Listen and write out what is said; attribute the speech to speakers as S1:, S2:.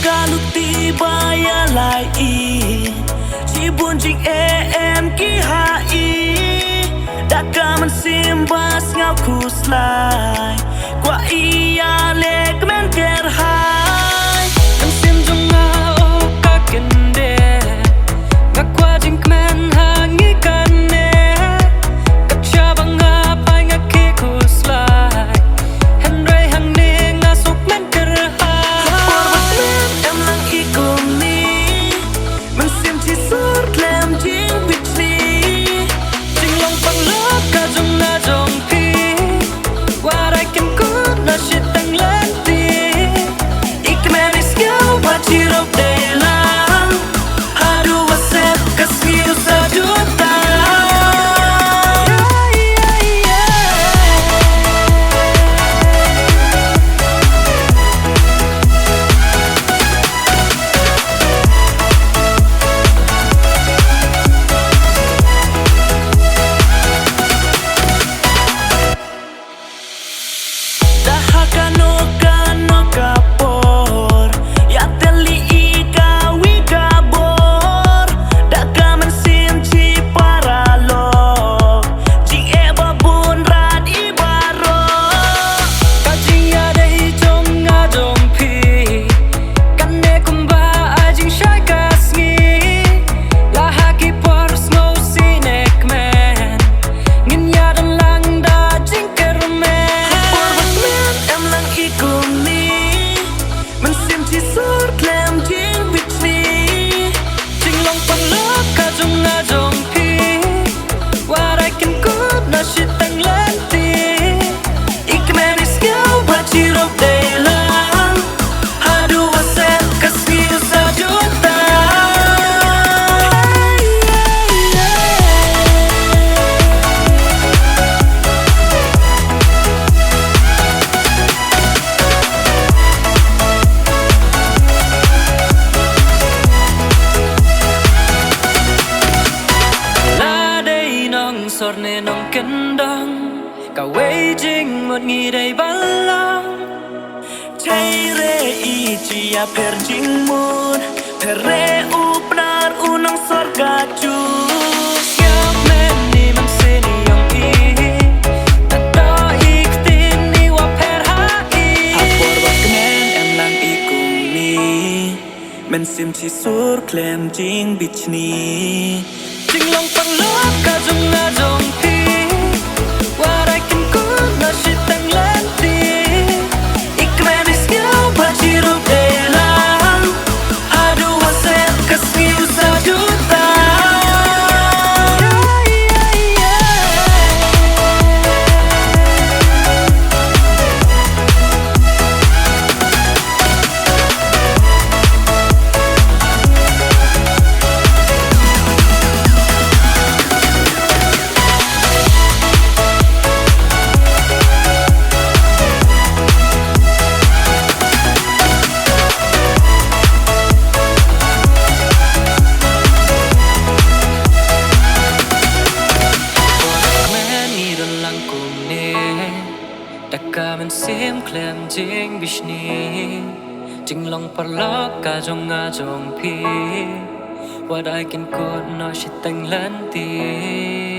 S1: kaluti baya lại chỉ buồn chính em ký hạ đã cả mình sim bas ngao khu slide qua ia lek men ker hai mình sim trong ngao ka kende ngak qua chính men ha nghĩ kan ne các cha bang nga pai ngak ki khu slide hen rei hang ne nga sok men ker hai em lang i cùng ni mình sim chỉ sốt làm chính vị trí chính lòng bằng lớp cả trong na trong khi what I can good na shit tăng lên đi ik men is go but you don't day lang how do I say cause you sa juta sorne nong kendang ka waging một nghi đầy bắn lang chay re i chia per jing moon per re upnar unong sorga chu siap men ni man se ni yong i ta ik tin ni wa per ha i apor wat kenen em lang i kung ni men sim chi sur klem jing bich ni jing long pang lop ka jong na jong pi what I can good na shit tăng lên đi ik men is go but you don't day lang how do I say cause you sa juta mình sim klem jing bishni jing long parlok ka jong nga jong pi what I can good no shit tang lan ti